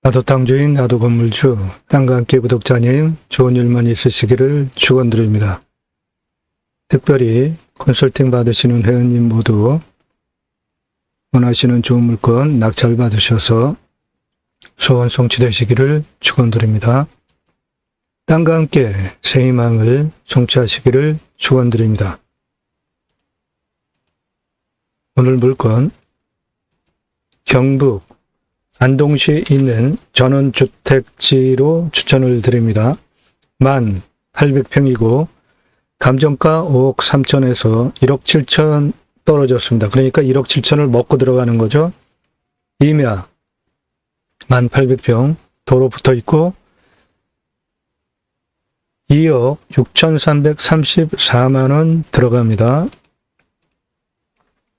나도 땅주인, 나도 건물주, 땅과 함께 구독자님, 좋은 일만 있으시기를 축원드립니다. 특별히 컨설팅 받으시는 회원님 모두 원하시는 좋은 물건 낙찰 받으셔서 소원 성취되시기를 축원드립니다. 땅과 함께 새 희망을 성취하시기를 축원드립니다. 오늘 물건 경북 안동시에 있는 전원주택지로 추천을 드립니다. 1800평이고 감정가 5억 3천에서 1억 7천 떨어졌습니다. 그러니까 1억 7천을 먹고 들어가는 거죠. 임야 1800평 도로 붙어 있고 2억 6,334만원 들어갑니다.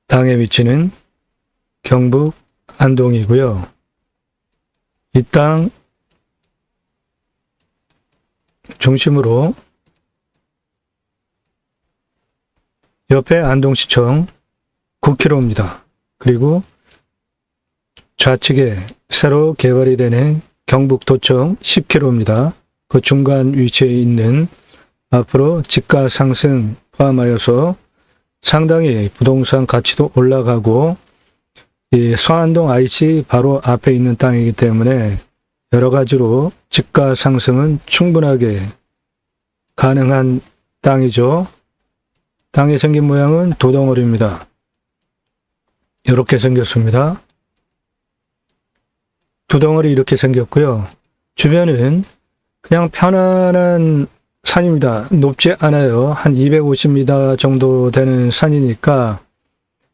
땅의 위치는 경북 안동이고요. 이 땅 중심으로 옆에 안동시청 9km입니다. 그리고 좌측에 새로 개발이 되는 경북도청 10km입니다. 그 중간 위치에 있는 앞으로 집가 상승 포함하여서 상당히 부동산 가치도 올라가고 이 서안동 IC 바로 앞에 있는 땅이기 때문에 여러 가지로 집가 상승은 충분하게 가능한 땅이죠. 땅이 생긴 모양은 두 덩어리입니다. 이렇게 생겼습니다. 두 덩어리 이렇게 생겼고요. 주변은 그냥 편안한 산입니다. 높지 않아요. 한 250m 정도 되는 산이니까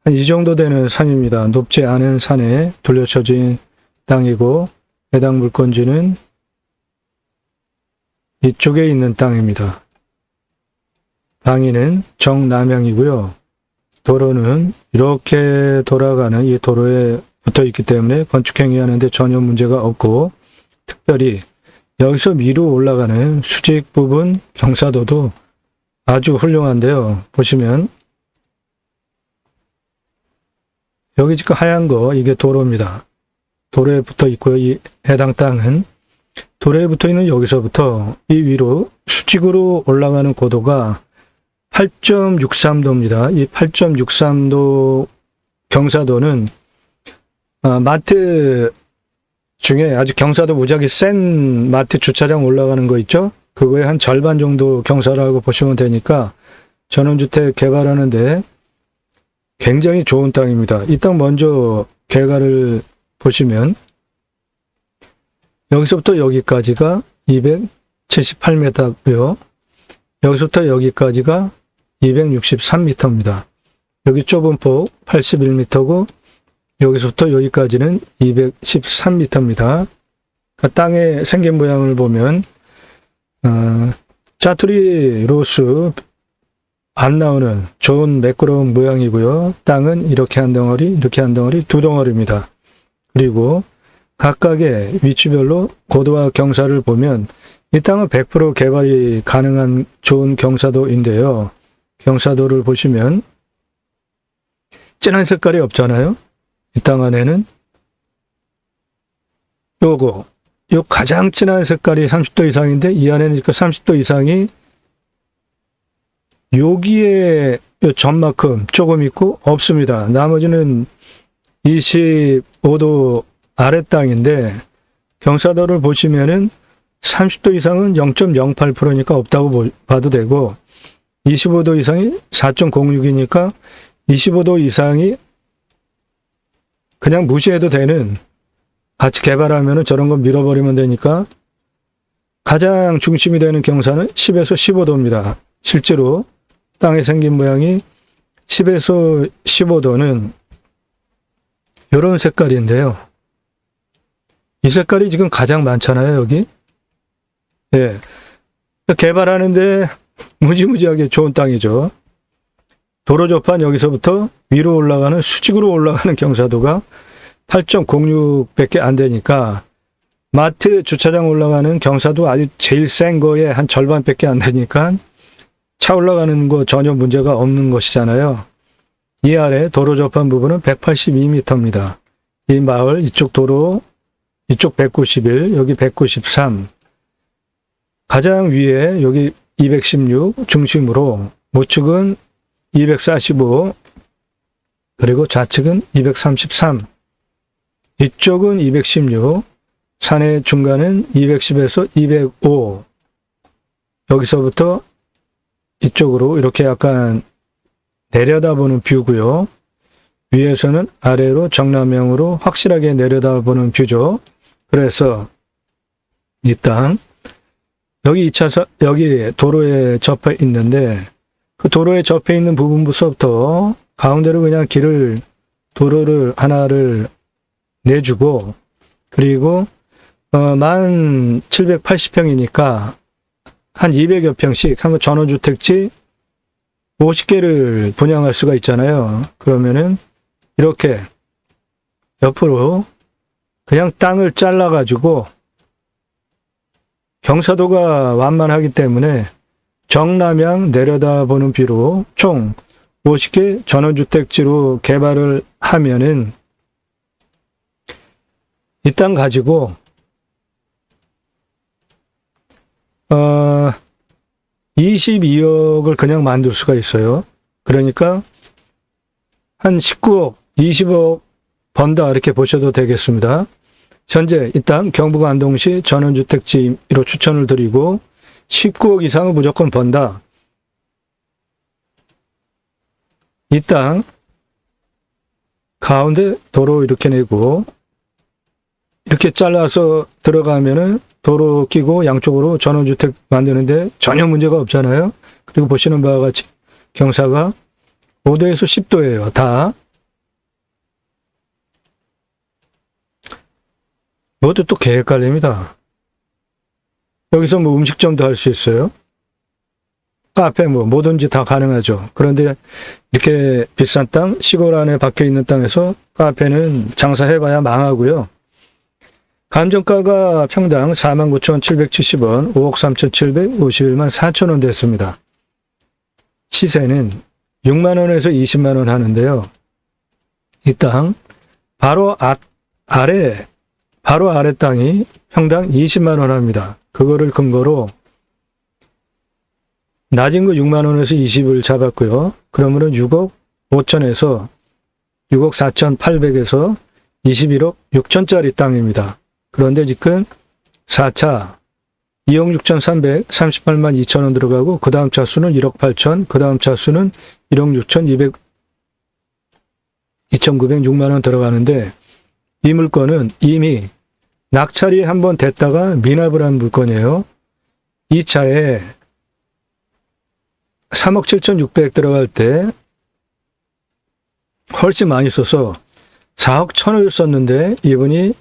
한 이 정도 되는 산입니다. 높지 않은 산에 둘러쳐진 땅이고 해당 물건지는 이쪽에 있는 땅입니다. 방위는 정남향이고요. 도로는 이렇게 돌아가는 이 도로에 붙어 있기 때문에 건축행위하는데 전혀 문제가 없고 특별히 여기서 위로 올라가는 수직 부분 경사도도 아주 훌륭한데요. 보시면 여기 지금 하얀 거 이게 도로입니다. 도로에 붙어 있고요. 이 해당 땅은 도로에 붙어 있는 여기서부터 이 위로 수직으로 올라가는 고도가 8.63도입니다. 이 8.63도 경사도는 마트 중에 아주 경사도 무지하게 센 마트 주차장 올라가는 거 있죠? 그거의 한 절반 정도 경사라고 보시면 되니까 전원주택 개발하는데 굉장히 좋은 땅입니다. 이 땅 먼저 개가를 보시면 여기서부터 여기까지가 278m고요. 여기서부터 여기까지가 263m입니다. 여기 좁은 폭 81m고 여기서부터 여기까지는 213m입니다. 그러니까 땅의 생긴 모양을 보면 짜투리 로스 안 나오는 좋은 매끄러운 모양이고요. 땅은 이렇게 한 덩어리, 이렇게 한 덩어리, 두 덩어리입니다. 그리고 각각의 위치별로 고도와 경사를 보면 이 땅은 100% 개발이 가능한 좋은 경사도인데요. 경사도를 보시면 진한 색깔이 없잖아요. 이 땅 안에는 요 가장 진한 색깔이 30도 이상인데 이 안에는 30도 이상이 여기에 점만큼 조금 있고 없습니다. 나머지는 25도 아래 땅인데 경사도를 보시면은 30도 이상은 0.08%니까 없다고 봐도 되고 25도 이상이 4.06이니까 25도 이상이 그냥 무시해도 되는 같이 개발하면은 저런 거 밀어버리면 되니까 가장 중심이 되는 경사는 10에서 15도입니다. 실제로 땅에 생긴 모양이 10에서 15도는 이런 색깔인데요. 이 색깔이 지금 가장 많잖아요, 여기. 예. 개발하는데 무지무지하게 좋은 땅이죠. 도로 접한 여기서부터 위로 올라가는 수직으로 올라가는 경사도가 8.06밖에 안 되니까 마트 주차장 올라가는 경사도 아주 제일 센 거에 한 절반밖에 안 되니까 차 올라가는 거 전혀 문제가 없는 것이잖아요. 이 아래 도로 접한 부분은 182m입니다. 이 마을 이쪽 도로 이쪽 191, 여기 193, 가장 위에 여기 216 중심으로 우측은 245, 그리고 좌측은 233, 이쪽은 216, 산의 중간은 210에서 205, 여기서부터 이쪽으로 이렇게 약간 내려다보는 뷰고요. 위에서는 아래로 정남향으로 확실하게 내려다보는 뷰죠. 그래서 이 땅, 여기 2차선, 여기 도로에 접해 있는데 그 도로에 접해 있는 부분부터 가운데로 그냥 도로를 하나를 내주고, 그리고 1780평이니까 한 200여 평씩 한번 전원주택지 50개를 분양할 수가 있잖아요. 그러면은 이렇게 옆으로 그냥 땅을 잘라가지고, 경사도가 완만하기 때문에 정남향 내려다보는 뷰로 총 50개 전원주택지로 개발을 하면은 이 땅 가지고 22억을 그냥 만들 수가 있어요. 그러니까 한 19억, 20억 번다 이렇게 보셔도 되겠습니다. 현재 이 땅 경북 안동시 전원주택지로 추천을 드리고 19억 이상은 무조건 번다. 이 땅 가운데 도로 이렇게 내고 이렇게 잘라서 들어가면은 도로 끼고 양쪽으로 전원주택 만드는데 전혀 문제가 없잖아요. 그리고 보시는 바와 같이 경사가 5도에서 10도예요. 다. 모두 또 계획관리입니다. 여기서 뭐 음식점도 할 수 있어요. 카페 뭐든지 다 가능하죠. 그런데 이렇게 비싼 땅, 시골 안에 박혀 있는 땅에서 카페는 장사해봐야 망하고요. 감정가가 평당 49,770원, 5억 3,751만 4천원 됐습니다. 시세는 6만원에서 20만원 하는데요. 이 땅 바로 아래 땅이 평당 20만원 합니다. 그거를 근거로 낮은 거 6만원에서 20을 잡았고요. 그러면은 6억 5천에서 6억 4,800에서 21억 6천짜리 땅입니다. 그런데 지금 4차 2억 6,338만 2천원 들어가고, 그 다음 차수는 1억 8천, 그 다음 차수는 1억 6천 2,906만원 들어가는데, 이 물건은 이미 낙찰이 한번 됐다가 미납을 한 물건이에요. 이 차에 3억 7,600 들어갈 때 훨씬 많이 써서 4억 1천을 썼는데 이분이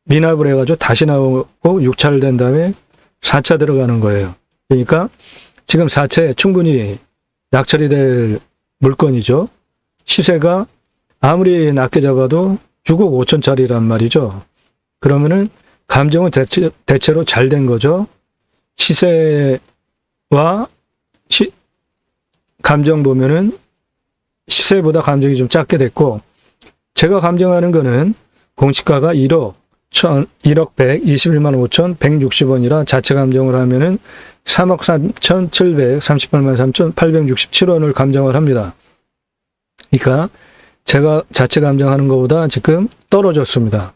미납을 해가지고 다시 나오고 6차를 된 다음에 4차 들어가는 거예요. 그러니까 지금 4차에 충분히 낙찰이 될 물건이죠. 시세가 아무리 낮게 잡아도 6억 5천짜리란 말이죠. 그러면은 감정은 대체로 잘 된 거죠. 시세와 감정 보면은 시세보다 감정이 좀 작게 됐고, 제가 감정하는 거는 공시가가 1억 121만 5천 160원이라 자체 감정을 하면은 3억 3,738만 3,867원을 감정을 합니다. 그러니까 제가 자체 감정하는 것보다 지금 떨어졌습니다.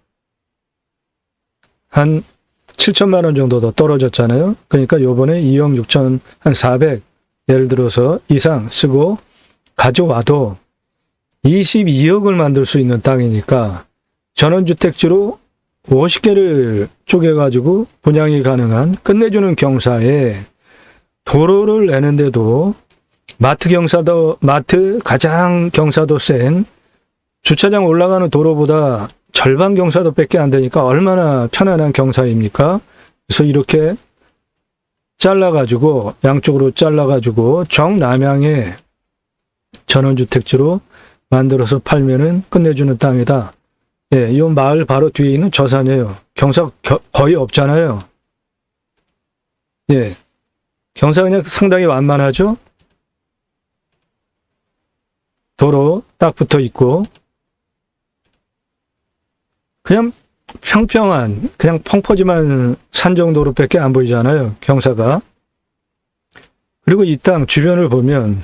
한 7천만 원 정도 더 떨어졌잖아요. 그러니까 요번에 2억 6천 한 400 예를 들어서 이상 쓰고 가져와도 22억을 만들 수 있는 땅이니까 전원주택지로 50개를 쪼개가지고 분양이 가능한 끝내주는 경사에 도로를 내는데도 마트 가장 경사도 센 주차장 올라가는 도로보다 절반 경사도밖에 안 되니까 얼마나 편안한 경사입니까? 그래서 이렇게 잘라가지고 양쪽으로 잘라가지고 정남향에 전원주택지로 만들어서 팔면은 끝내주는 땅이다. 예, 이 마을 바로 뒤에 있는 저산이에요. 경사 거의 없잖아요. 예, 경사 그냥 상당히 완만하죠. 도로 딱 붙어 있고 그냥 평평한 그냥 펑퍼짐한 산 정도로밖에 안 보이잖아요. 경사가. 그리고 이 땅 주변을 보면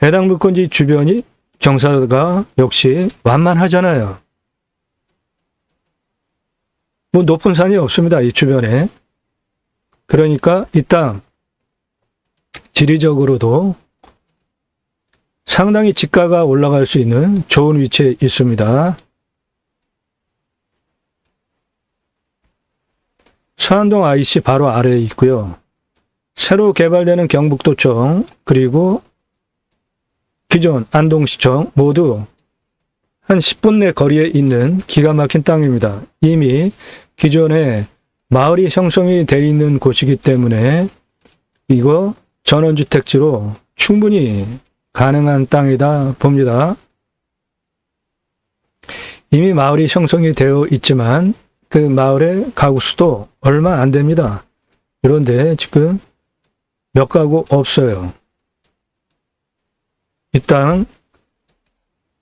해당 물건지 주변이 경사가 역시 완만하잖아요. 뭐 높은 산이 없습니다. 이 주변에. 그러니까 이 땅 지리적으로도 상당히 지가가 올라갈 수 있는 좋은 위치에 있습니다. 서안동 IC 바로 아래에 있고요. 새로 개발되는 경북도청 그리고 기존 안동시청 모두 한 10분 내 거리에 있는 기가 막힌 땅입니다. 이미 기존에 마을이 형성이 되어 있는 곳이기 때문에 이거 전원주택지로 충분히 가능한 땅이다 봅니다. 이미 마을이 형성이 되어 있지만 그 마을의 가구 수도 얼마 안 됩니다. 그런데 지금 몇 가구 없어요. 이 땅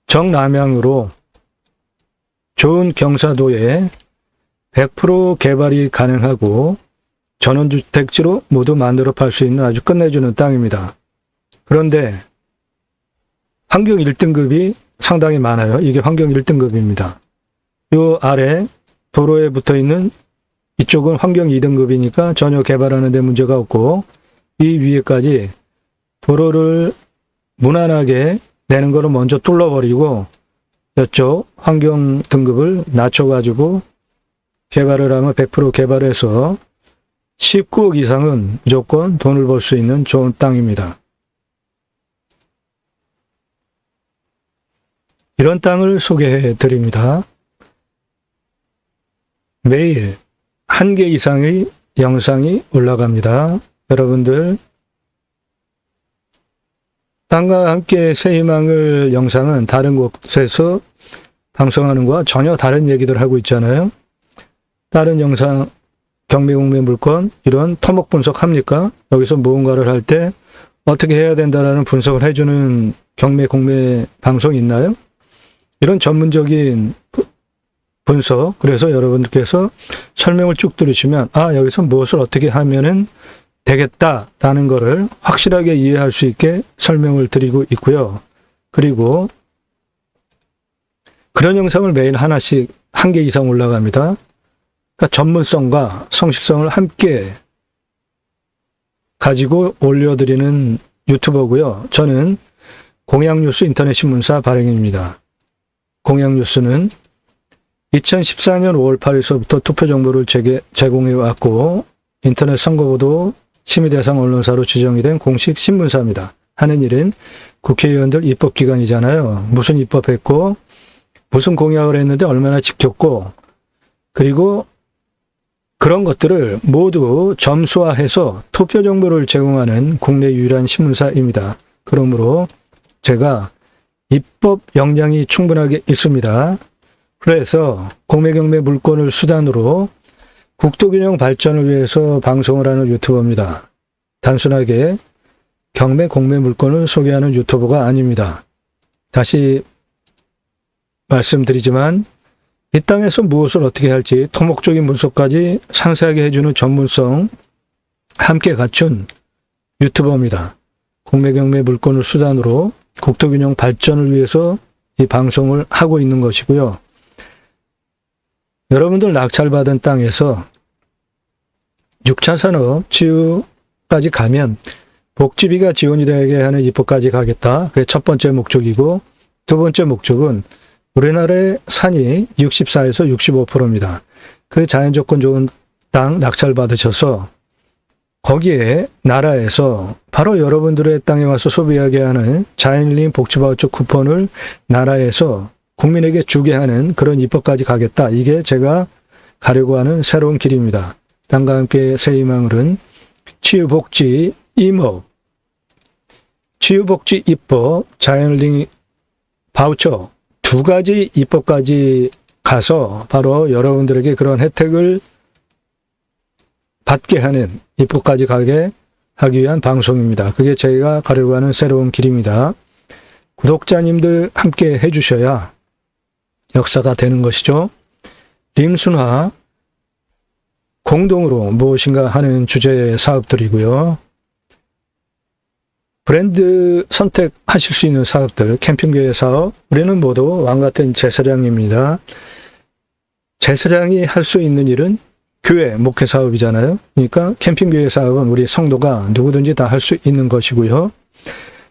정남향으로 좋은 경사도에 100% 개발이 가능하고 전원주택지로 모두 만들어 팔 수 있는 아주 끝내주는 땅입니다. 그런데 환경 1등급이 상당히 많아요. 이게 환경 1등급입니다. 요 아래 도로에 붙어 있는 이쪽은 환경 2등급이니까 전혀 개발하는 데 문제가 없고 이 위에까지 도로를 무난하게 내는 거를 먼저 뚫어버리고 이쪽 환경 등급을 낮춰가지고 개발을 하면 100% 개발해서 19억 이상은 무조건 돈을 벌 수 있는 좋은 땅입니다. 이런 땅을 소개해 드립니다. 매일 1개 이상의 영상이 올라갑니다. 여러분들 땅과 함께 새 희망을 영상은 다른 곳에서 방송하는 것과 전혀 다른 얘기들 하고 있잖아요. 다른 영상 경매 공매 물건 이런 토목 분석합니까? 여기서 무언가를 할 때 어떻게 해야 된다라는 분석을 해주는 경매 공매 방송 있나요? 이런 전문적인 분석, 그래서 여러분들께서 설명을 쭉 들으시면 여기서 무엇을 어떻게 하면은 되겠다라는 것을 확실하게 이해할 수 있게 설명을 드리고 있고요. 그리고 그런 영상을 매일 하나씩 1개 이상 올라갑니다. 그러니까 전문성과 성실성을 함께 가지고 올려드리는 유튜버고요. 저는 공양뉴스 인터넷신문사 발행입니다. 공양뉴스는 2014년 5월 8일서부터 투표 정보를 제공해 왔고 인터넷 선거보도 심의 대상 언론사로 지정이 된 공식 신문사입니다. 하는 일은 국회의원들 입법기관이잖아요. 무슨 입법했고 무슨 공약을 했는데 얼마나 지켰고 그리고 그런 것들을 모두 점수화해서 투표 정보를 제공하는 국내 유일한 신문사입니다. 그러므로 제가 입법 역량이 충분하게 있습니다. 그래서 공매 경매 물건을 수단으로 국토균형 발전을 위해서 방송을 하는 유튜버입니다. 단순하게 경매 공매 물건을 소개하는 유튜버가 아닙니다. 다시 말씀드리지만 이 땅에서 무엇을 어떻게 할지 토목적인 분석까지 상세하게 해주는 전문성 함께 갖춘 유튜버입니다. 공매 경매 물건을 수단으로 국토균형 발전을 위해서 이 방송을 하고 있는 것이고요. 여러분들 낙찰받은 땅에서 6차 산업 치유까지 가면 복지비가 지원이 되게 하는 입법까지 가겠다. 그게 첫 번째 목적이고 두 번째 목적은 우리나라의 산이 64에서 65%입니다. 그 자연조건 좋은 땅 낙찰받으셔서 거기에 나라에서 바로 여러분들의 땅에 와서 소비하게 하는 자연림 복지바우처 쿠폰을 나라에서 국민에게 주게 하는 그런 입법까지 가겠다. 이게 제가 가려고 하는 새로운 길입니다. 땅과 함께 새 희망을은 치유복지 임업, 치유복지 입법, 자연림 바우처 두 가지 입법까지 가서 바로 여러분들에게 그런 혜택을 받게 하는 입법까지 가게 하기 위한 방송입니다. 그게 저희가 가려고 하는 새로운 길입니다. 구독자님들 함께 해주셔야 역사가 되는 것이죠. 림순화 공동으로 무엇인가 하는 주제의 사업들이고요. 브랜드 선택하실 수 있는 사업들, 캠핑교회 사업, 우리는 모두 왕같은 제사장입니다. 제사장이 할 수 있는 일은 교회, 목회 사업이잖아요. 그러니까 캠핑교회 사업은 우리 성도가 누구든지 다 할 수 있는 것이고요.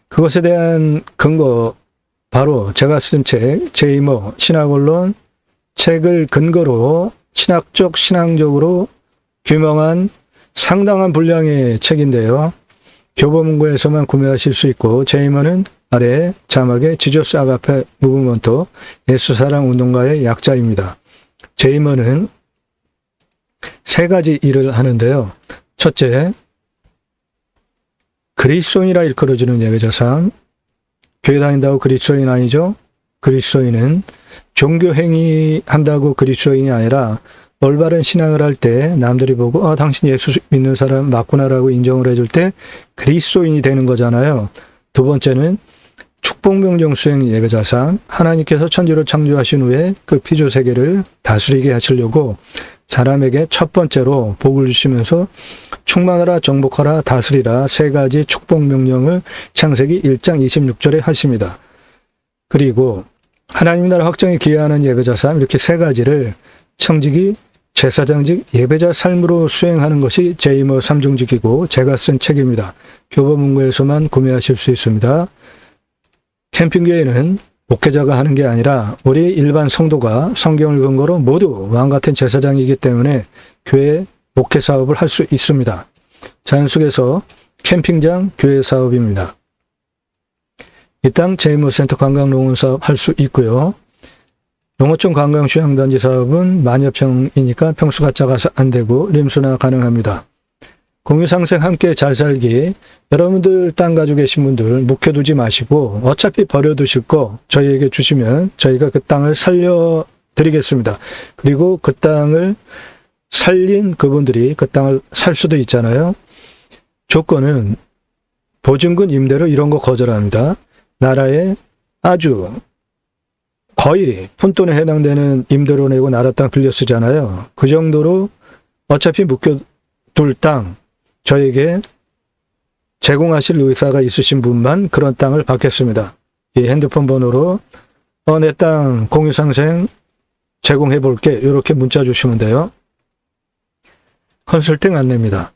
그것에 대한 근거, 바로 제가 쓴 책, 제2모 신학언론 책을 근거로 신학적, 신앙적으로 규명한 상당한 분량의 책인데요. 교보문고에서만 구매하실 수 있고, 제2모는 아래 자막에 지저스 아가페 무브먼트 예수사랑 운동가의 약자입니다. 제2모는 세 가지 일을 하는데요. 첫째, 그리스도인이라 일컬어지는 예배자상. 교회 다닌다고 그리스도인 아니죠? 그리스도인은 종교행위 한다고 그리스도인이 아니라 올바른 신앙을 할 때 남들이 보고 당신 예수 믿는 사람 맞구나라고 인정을 해줄 때 그리스도인이 되는 거잖아요. 두 번째는 축복명령 수행 예배자상. 하나님께서 천지를 창조하신 후에 그 피조 세계를 다스리게 하시려고 사람에게 첫 번째로 복을 주시면서 충만하라, 정복하라, 다스리라 세 가지 축복명령을 창세기 1장 26절에 하십니다. 그리고 하나님 나라 확정에 기여하는 예배자상, 이렇게 세 가지를 청직이 제사장직 예배자 삶으로 수행하는 것이 제2모 3중직이고 제가 쓴 책입니다. 교보문고에서만 구매하실 수 있습니다. 캠핑교회는 목회자가 하는 게 아니라 우리 일반 성도가 성경을 근거로 모두 왕같은 제사장이기 때문에 교회 목회 사업을 할 수 있습니다. 자연 속에서 캠핑장 교회 사업입니다. 이 땅 제2모센터 관광농원 사업 할 수 있고요. 농어촌 관광휴양단지 사업은 만여평이니까 평수가 작아서 안 되고 림수나 가능합니다. 공유상생 함께 잘 살기, 여러분들 땅 가지고 계신 분들 묵혀두지 마시고 어차피 버려두실 거 저희에게 주시면 저희가 그 땅을 살려드리겠습니다. 그리고 그 땅을 살린 그분들이 그 땅을 살 수도 있잖아요. 조건은 보증금, 임대료 이런 거 거절합니다. 나라에 아주 거의 푼돈에 해당되는 임대료 내고 나라 땅 빌려 쓰잖아요. 그 정도로 어차피 묵혀둘 땅 저에게 제공하실 의사가 있으신 분만 그런 땅을 받겠습니다. 이 핸드폰 번호로 내 땅 공유상생 제공해 볼게, 이렇게 문자 주시면 돼요. 컨설팅 안내입니다.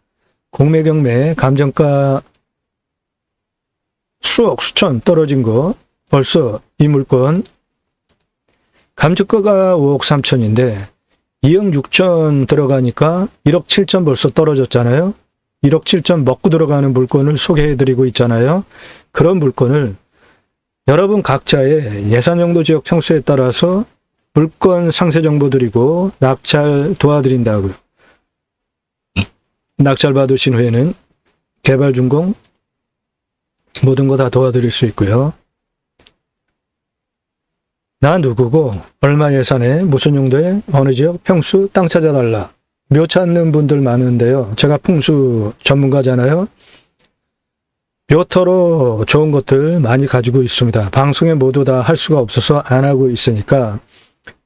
공매 경매 감정가 수억 수천 떨어진 거, 벌써 이 물건 감정가가 5억 3천인데 2억 6천 들어가니까 1억 7천 벌써 떨어졌잖아요. 1억 7천 먹고 들어가는 물건을 소개해드리고 있잖아요. 그런 물건을 여러분 각자의 예산용도 지역 평수에 따라서 물건 상세 정보 드리고 낙찰 도와드린다고요. 낙찰 받으신 후에는 개발 준공 모든 거 다 도와드릴 수 있고요. 나 누구고 얼마 예산에 무슨 용도에 어느 지역 평수 땅 찾아달라. 묘 찾는 분들 많은데요. 제가 풍수 전문가잖아요. 묘터로 좋은 것들 많이 가지고 있습니다. 방송에 모두 다 할 수가 없어서 안 하고 있으니까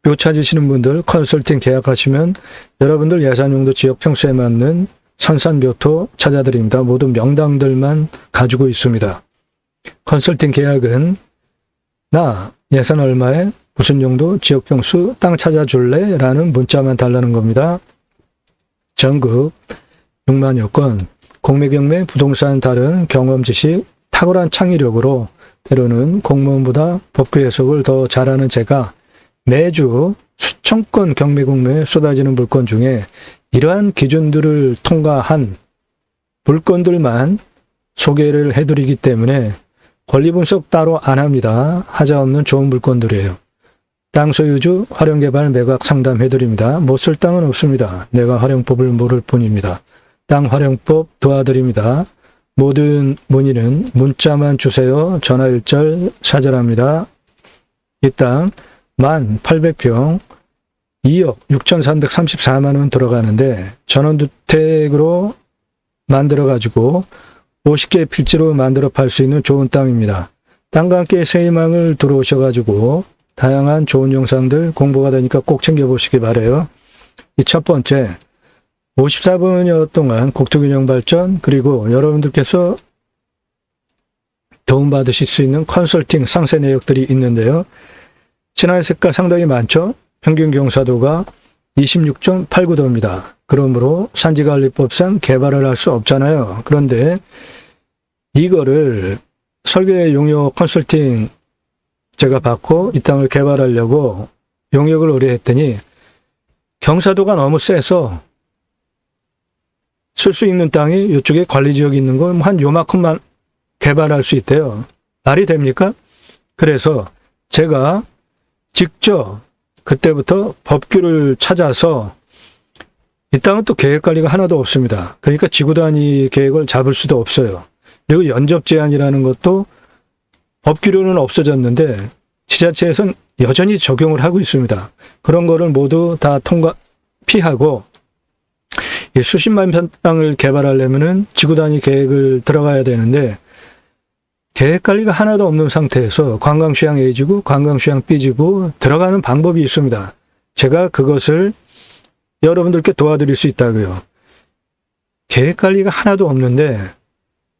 묘 찾으시는 분들 컨설팅 계약하시면 여러분들 예산용도 지역 평수에 맞는 선산묘토 찾아드립니다. 모두 명당들만 가지고 있습니다. 컨설팅 계약은 나 예산 얼마에 무슨 용도 지역 평수 땅 찾아줄래? 라는 문자만 달라는 겁니다. 전국 6만여 건, 공매 경매, 부동산 다른 경험 지식, 탁월한 창의력으로 때로는 공무원보다 법규 해석을 더 잘하는 제가 매주 수천 건 경매 공매에 쏟아지는 물건 중에 이러한 기준들을 통과한 물건들만 소개를 해드리기 때문에 권리 분석 따로 안 합니다. 하자 없는 좋은 물건들이에요. 땅 소유주 활용개발 매각 상담해드립니다. 못 쓸 땅은 없습니다. 내가 활용법을 모를 뿐입니다. 땅 활용법 도와드립니다. 모든 문의는 문자만 주세요. 전화 일절 사절합니다. 이 땅 1800평 2억 6,334만 원 들어가는데 전원주택으로 만들어가지고 50개 필지로 만들어 팔 수 있는 좋은 땅입니다. 땅과 함께 새희망을 들어오셔가지고 다양한 좋은 영상들 공부가 되니까 꼭 챙겨보시기 바라요. 이 첫 번째, 54분여 동안 국토균형 발전, 그리고 여러분들께서 도움받으실 수 있는 컨설팅 상세 내역들이 있는데요. 진화의 색깔 상당히 많죠? 평균 경사도가 26.89도입니다. 그러므로 산지관리법상 개발을 할 수 없잖아요. 그런데 이거를 설계 용역 컨설팅 제가 받고 이 땅을 개발하려고 용역을 의뢰했더니 경사도가 너무 세서 쓸 수 있는 땅이 이쪽에 관리지역이 있는 거 한 요만큼만 개발할 수 있대요. 말이 됩니까? 그래서 제가 직접 그때부터 법규를 찾아서 이 땅은 또 계획관리가 하나도 없습니다. 그러니까 지구 단위 계획을 잡을 수도 없어요. 그리고 연접 제한이라는 것도 법규로는 없어졌는데 지자체에서는 여전히 적용을 하고 있습니다. 그런 거를 모두 다 피하고 수십만 평 땅을 개발하려면은 지구 단위 계획을 들어가야 되는데 계획관리가 하나도 없는 상태에서 관광휴양 A지구, 관광휴양 B지구 들어가는 방법이 있습니다. 제가 그것을 여러분들께 도와드릴 수 있다고요. 계획관리가 하나도 없는데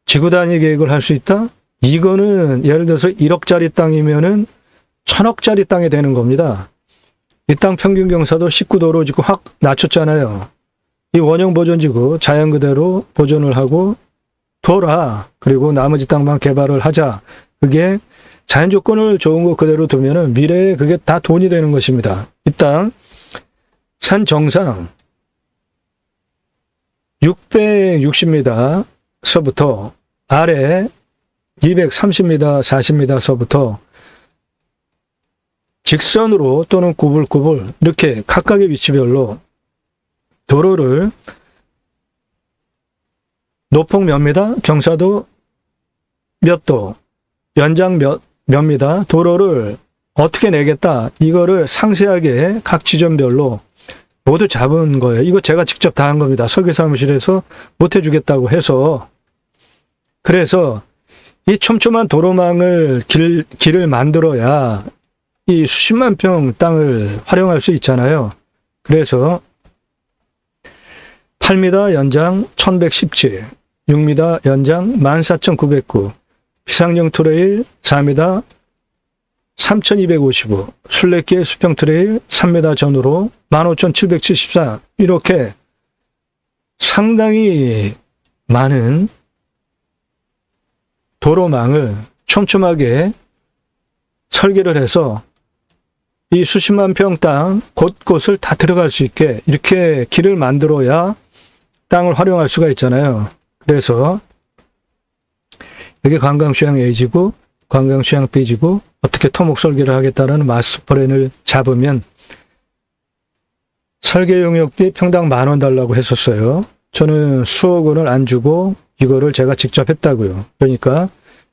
지구 단위 계획을 할 수 있다? 이거는 예를 들어서 1억짜리 땅이면은 1000억짜리 땅이 되는 겁니다. 이 땅 평균 경사도 19도로 지금 확 낮췄잖아요. 이 원형 보존지구 자연 그대로 보존을 하고 둬라. 그리고 나머지 땅만 개발을 하자. 그게 자연 조건을 좋은 거 그대로 두면은 미래에 그게 다 돈이 되는 것입니다. 이 땅 산 정상 660m 서부터 아래 230m, 40m 서부터 직선으로 또는 구불구불 이렇게 각각의 위치별로 도로를 노폭 몇 미터, 경사도 몇 도, 연장 몇 미터, 도로를 어떻게 내겠다. 이거를 상세하게 각 지점별로 모두 잡은 거예요. 이거 제가 직접 다 한 겁니다. 설계사무실에서 못 해주겠다고 해서. 그래서 이 촘촘한 도로망을 길을 만들어야 이 수십만 평 땅을 활용할 수 있잖아요. 그래서 8m 연장 1117, 6m 연장 14,909, 비상용 트레일 4m 3,255, 순례길 수평 트레일 3m 전후로 15,774, 이렇게 상당히 많은 도로망을 촘촘하게 설계를 해서 이 수십만 평 땅 곳곳을 다 들어갈 수 있게 이렇게 길을 만들어야 땅을 활용할 수가 있잖아요. 그래서 여기 관광휴양 A지구, 관광휴양 B지구 어떻게 토목 설계를 하겠다라는 마스터 플랜을 잡으면 설계 용역비 평당 10,000원 달라고 했었어요. 저는 수억 원을 안 주고 이거를 제가 직접 했다고요. 그러니까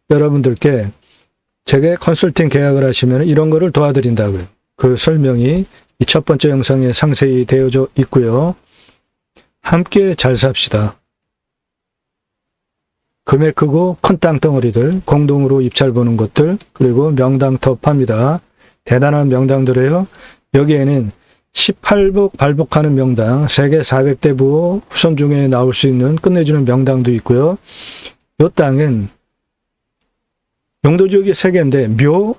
여러분들께 제게 컨설팅 계약을 하시면 이런 거를 도와드린다고요. 그 설명이 이 첫 번째 영상에 상세히 되어져 있고요. 함께 잘 삽시다. 금액 크고 큰 땅덩어리들, 공동으로 입찰 보는 것들, 그리고 명당터 팝니다. 대단한 명당들이에요. 여기에는 18복 발복하는 명당, 세계 400대 부호 후손 중에 나올 수 있는 끝내주는 명당도 있고요. 이 땅은 용도지역이 3개인데 묘,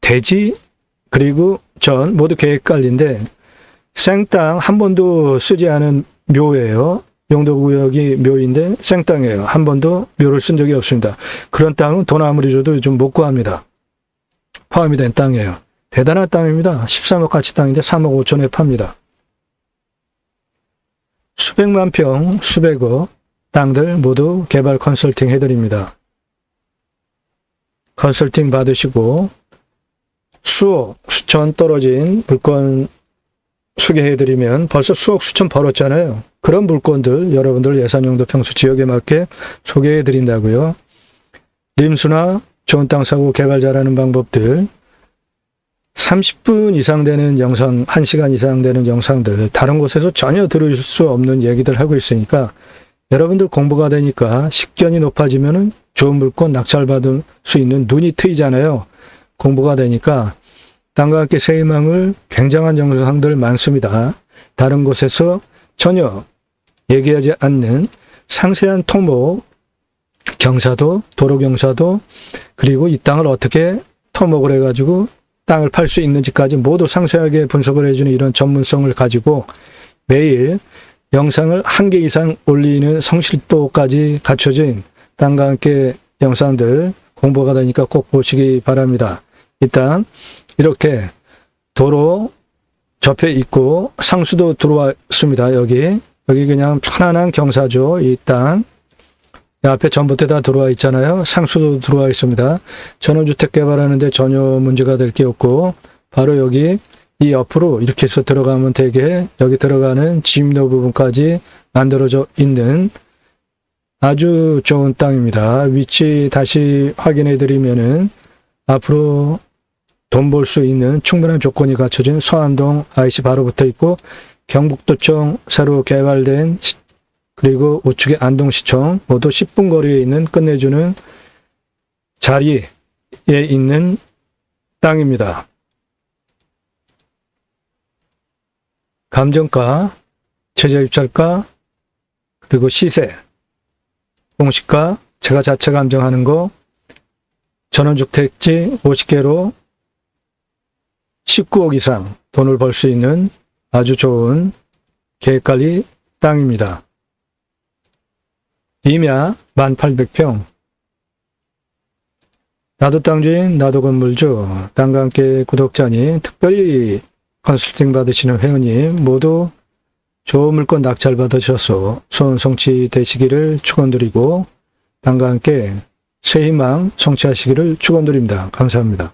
대지, 그리고 전 모두 계획관리인데 생땅 한 번도 쓰지 않은 묘예요. 용도구역이 묘인데 생땅이에요. 한 번도 묘를 쓴 적이 없습니다. 그런 땅은 돈 아무리 줘도 요즘 못 구합니다. 포함이 된 땅이에요. 대단한 땅입니다. 13억 가치 땅인데 3억 5천에 팝니다. 수백만 평, 수백억 땅들 모두 개발 컨설팅 해드립니다. 컨설팅 받으시고 수억, 수천 떨어진 물건 소개해드리면 벌써 수억, 수천 벌었잖아요. 그런 물건들 여러분들 예산용도 평수 지역에 맞게 소개해드린다고요. 림수나 좋은 땅 사고 개발 잘하는 방법들 30분 이상 되는 영상, 1시간 이상 되는 영상들 다른 곳에서 전혀 들을 수 없는 얘기들 하고 있으니까 여러분들 공부가 되니까 식견이 높아지면 좋은 물건 낙찰받을 수 있는 눈이 트이잖아요. 공부가 되니까 땅과 함께 새 희망을 굉장한 영상들 많습니다. 다른 곳에서 전혀 얘기하지 않는 상세한 토목, 경사도, 도로 경사도, 그리고 이 땅을 어떻게 토목을 해가지고 땅을 팔 수 있는지까지 모두 상세하게 분석을 해주는 이런 전문성을 가지고 매일 영상을 1개 이상 올리는 성실도까지 갖춰진 땅과 함께 영상들 공부가 되니까 꼭 보시기 바랍니다. 일단 이렇게 도로 접해 있고 상수도 들어왔습니다. 여기 그냥 편안한 경사죠. 이 땅 앞에 전봇대 다 들어와 있잖아요. 상수도 들어와 있습니다. 전원주택 개발하는데 전혀 문제가 될 게 없고 바로 여기 이 옆으로 이렇게 해서 들어가면 되게 여기 들어가는 진입로 부분까지 만들어져 있는 아주 좋은 땅입니다. 위치 다시 확인해 드리면은 앞으로 돈 벌 수 있는 충분한 조건이 갖춰진 서안동 IC 바로 붙어 있고 경북도청 새로 개발된 그리고 우측의 안동시청 모두 10분 거리에 있는 끝내주는 자리에 있는 땅입니다. 감정가, 최저입찰가, 그리고 시세, 공시가, 제가 자체 감정하는 거, 전원주택지 50개로 19억 이상 돈을 벌 수 있는 아주 좋은 계획관리 땅입니다. 임야 1800평. 나도 땅주인, 나도 건물주, 땅과 함께 구독자님, 특별히 컨설팅 받으시는 회원님 모두 좋은 물건 낙찰 받으셔서 소원 성취 되시기를 축원드리고 땅과 함께 새 희망 성취하시기를 축원드립니다. 감사합니다.